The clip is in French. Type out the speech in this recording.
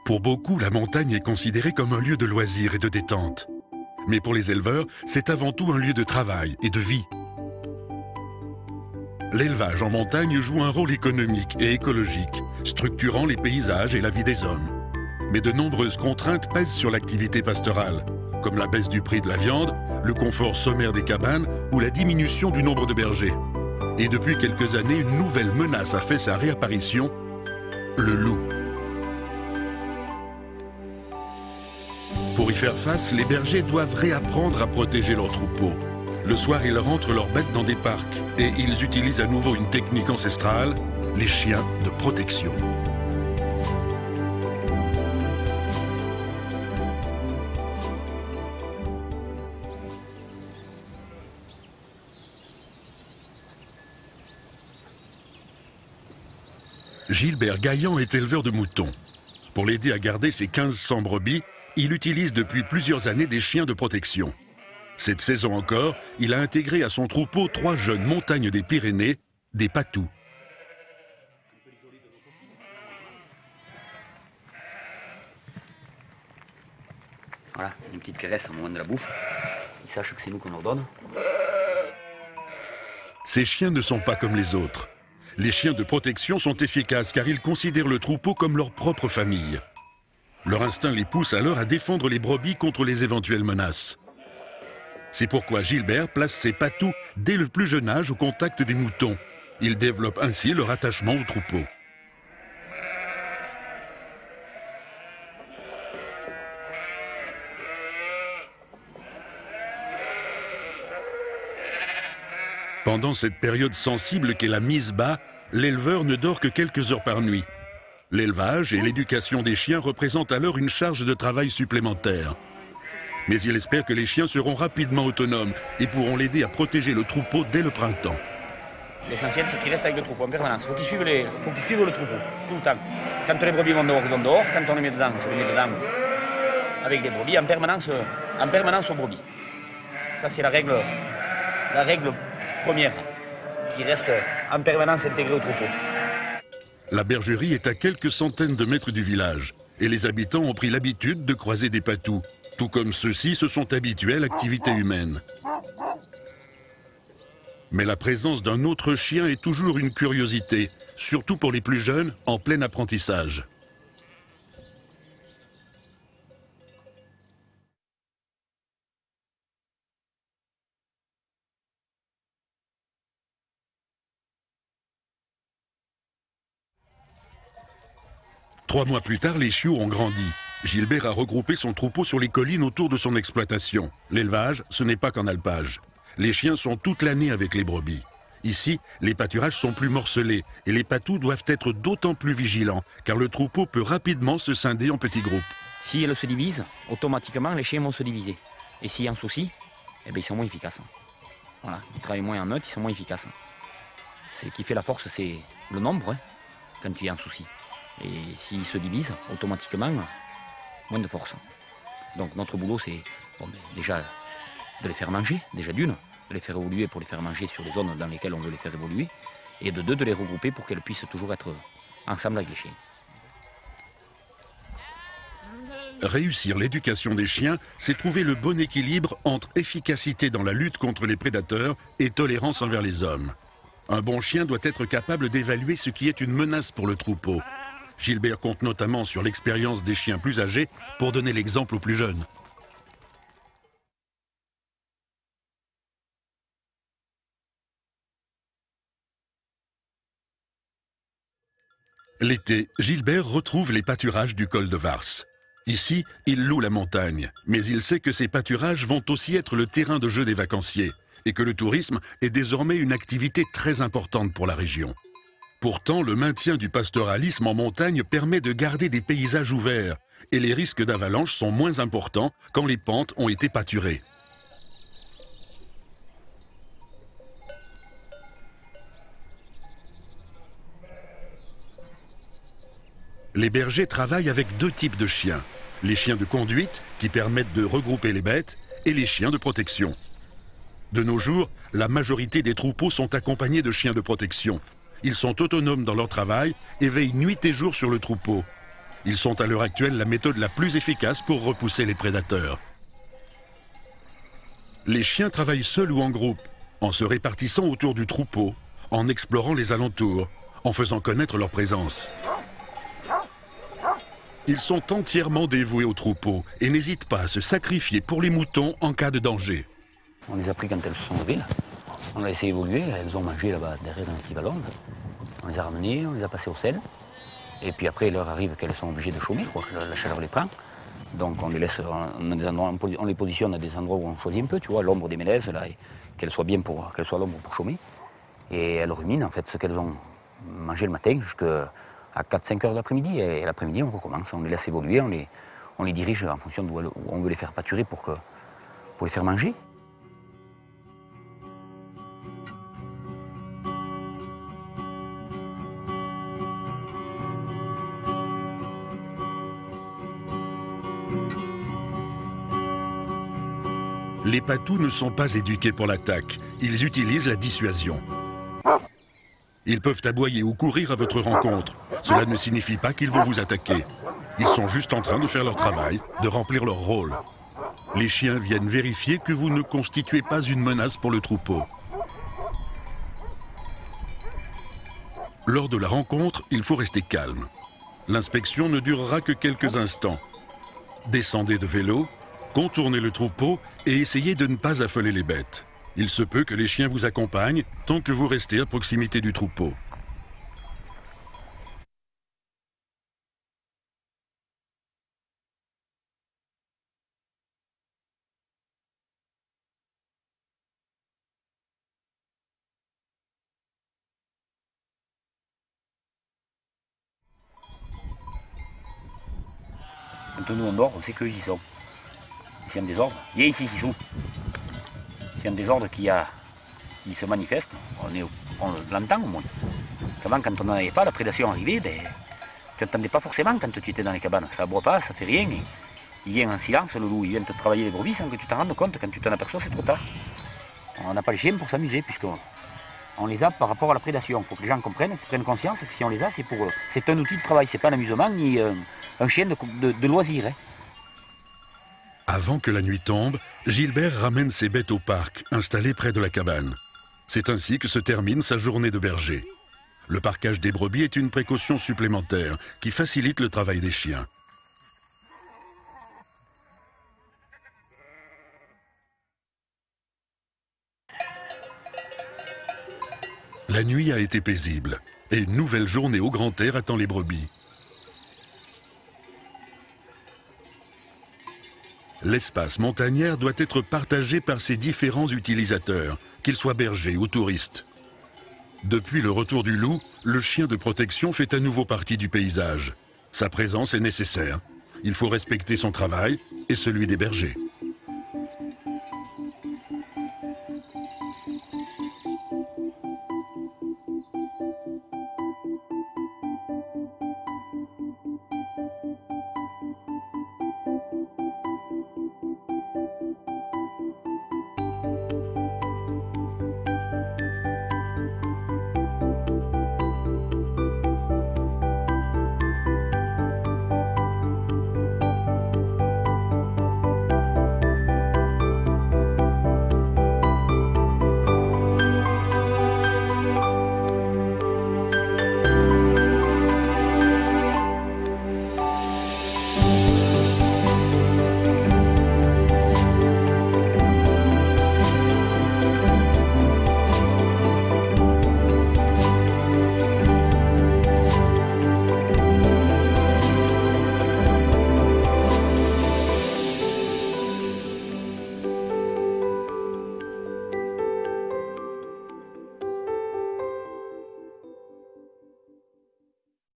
Pour beaucoup, la montagne est considérée comme un lieu de loisirs et de détente. Mais pour les éleveurs, c'est avant tout un lieu de travail et de vie. L'élevage en montagne joue un rôle économique et écologique, structurant les paysages et la vie des hommes. Mais de nombreuses contraintes pèsent sur l'activité pastorale, comme la baisse du prix de la viande, le confort sommaire des cabanes ou la diminution du nombre de bergers. Et depuis quelques années, une nouvelle menace a fait sa réapparition, le loup. Pour y faire face, les bergers doivent réapprendre à protéger leurs troupeaux. Le soir, ils rentrent leurs bêtes dans des parcs et ils utilisent à nouveau une technique ancestrale, les chiens de protection. Gilbert Gaillan est éleveur de moutons. Pour l'aider à garder ses 1500 brebis, il utilise depuis plusieurs années des chiens de protection. Cette saison encore, il a intégré à son troupeau 3 jeunes montagnes des Pyrénées, des patous. Voilà, une petite caresse au moment de la bouffe. Ils sachent que c'est nous qu'on leur donne. Ces chiens ne sont pas comme les autres. Les chiens de protection sont efficaces car ils considèrent le troupeau comme leur propre famille. Leur instinct les pousse alors à défendre les brebis contre les éventuelles menaces. C'est pourquoi Gilbert place ses patous dès le plus jeune âge au contact des moutons. Il développe ainsi leur attachement au troupeau. Pendant cette période sensible qu'est la mise bas, l'éleveur ne dort que quelques heures par nuit. L'élevage et l'éducation des chiens représentent alors une charge de travail supplémentaire. Mais il espère que les chiens seront rapidement autonomes et pourront l'aider à protéger le troupeau dès le printemps. L'essentiel, c'est qu'ils restent avec le troupeau en permanence. Il faut qu'ils suivent le troupeau, tout le temps. Quand les brebis vont dehors, ils vont dehors. Quand on les met dedans, je les mets dedans avec les brebis, en permanence aux brebis. Ça, c'est la règle première, qui reste en permanence intégrée au troupeau. La bergerie est à quelques centaines de mètres du village et les habitants ont pris l'habitude de croiser des patous, tout comme ceux-ci se sont habitués à l'activité humaine. Mais la présence d'un autre chien est toujours une curiosité, surtout pour les plus jeunes en plein apprentissage. Trois mois plus tard, les chiots ont grandi. Gilbert a regroupé son troupeau sur les collines autour de son exploitation. L'élevage, ce n'est pas qu'en alpage. Les chiens sont toute l'année avec les brebis. Ici, les pâturages sont plus morcelés et les patous doivent être d'autant plus vigilants, car le troupeau peut rapidement se scinder en petits groupes. Si elles se divisent, automatiquement, les chiens vont se diviser. Et s'il y a un souci, eh bien, ils sont moins efficaces. Voilà, ils travaillent moins en meute, ils sont moins efficaces. Ce qui fait la force, c'est le nombre, quand il y a un souci. Et s'ils se divisent, automatiquement, moins de force. Donc notre boulot, c'est déjà de les faire manger, déjà d'une, de les faire évoluer pour les faire manger sur les zones dans lesquelles on veut les faire évoluer, et de deux, de les regrouper pour qu'elles puissent toujours être ensemble avec les chiens. Réussir l'éducation des chiens, c'est trouver le bon équilibre entre efficacité dans la lutte contre les prédateurs et tolérance envers les hommes. Un bon chien doit être capable d'évaluer ce qui est une menace pour le troupeau. Gilbert compte notamment sur l'expérience des chiens plus âgés pour donner l'exemple aux plus jeunes. L'été, Gilbert retrouve les pâturages du col de Vars. Ici, il loue la montagne, mais il sait que ces pâturages vont aussi être le terrain de jeu des vacanciers et que le tourisme est désormais une activité très importante pour la région. Pourtant, le maintien du pastoralisme en montagne permet de garder des paysages ouverts et les risques d'avalanche sont moins importants quand les pentes ont été pâturées. Les bergers travaillent avec deux types de chiens. Les chiens de conduite, qui permettent de regrouper les bêtes, et les chiens de protection. De nos jours, la majorité des troupeaux sont accompagnés de chiens de protection. Ils sont autonomes dans leur travail et veillent nuit et jour sur le troupeau. Ils sont à l'heure actuelle la méthode la plus efficace pour repousser les prédateurs. Les chiens travaillent seuls ou en groupe, en se répartissant autour du troupeau, en explorant les alentours, en faisant connaître leur présence. Ils sont entièrement dévoués au troupeau et n'hésitent pas à se sacrifier pour les moutons en cas de danger. On les a pris quand elles se sont levées, là. On a laissé évoluer, elles ont mangé là-bas derrière dans un petit ballon. On les a ramenées, on les a passées au sel. Et puis après, l'heure arrive qu'elles sont obligées de chômer, quoi, que la chaleur les prend. Donc on les laisse, on les positionne à des endroits où on choisit un peu, tu vois, l'ombre des mélèzes, là, qu'elles soient bien pour qu'elles soient à l'ombre pour chômer. Et elles ruminent en fait ce qu'elles ont mangé le matin jusqu'à 4-5 heures de l'après-midi. Et l'après-midi, on recommence, on les laisse évoluer, on les dirige en fonction d'où on veut les faire pâturer pour les faire manger. Les patous ne sont pas éduqués pour l'attaque, ils utilisent la dissuasion. Ils peuvent aboyer ou courir à votre rencontre. Cela ne signifie pas qu'ils vont vous attaquer. Ils sont juste en train de faire leur travail, de remplir leur rôle. Les chiens viennent vérifier que vous ne constituez pas une menace pour le troupeau. Lors de la rencontre, il faut rester calme. L'inspection ne durera que quelques instants. Descendez de vélo, contournez le troupeau et essayez de ne pas affoler les bêtes. Il se peut que les chiens vous accompagnent tant que vous restez à proximité du troupeau. Quand nous on dort, on sait qu'eux y sont. S'il y a un désordre, viens ici, Sissou. S'il y a un désordre qui se manifeste, on l'entend au moins. Avant, quand on n'avait pas la prédation arrivée, tu n'entendais pas forcément quand tu étais dans les cabanes. Ça aboie pas, ça fait rien. Il vient en silence, le loup. Il vient te travailler les brebis sans que tu t'en rendes compte. Quand tu t'en aperçois, c'est trop tard. On n'a pas les chiens pour s'amuser, puisqu'on les a par rapport à la prédation. Il faut que les gens comprennent, qu'ils prennent conscience que si on les a, c'est pour eux. C'est un outil de travail, c'est pas un amusement ni un chien de loisir. Hein. Avant que la nuit tombe, Gilbert ramène ses bêtes au parc, installé près de la cabane. C'est ainsi que se termine sa journée de berger. Le parquage des brebis est une précaution supplémentaire qui facilite le travail des chiens. La nuit a été paisible et une nouvelle journée au grand air attend les brebis. L'espace montagnard doit être partagé par ses différents utilisateurs, qu'ils soient bergers ou touristes. Depuis le retour du loup, le chien de protection fait à nouveau partie du paysage. Sa présence est nécessaire. Il faut respecter son travail et celui des bergers.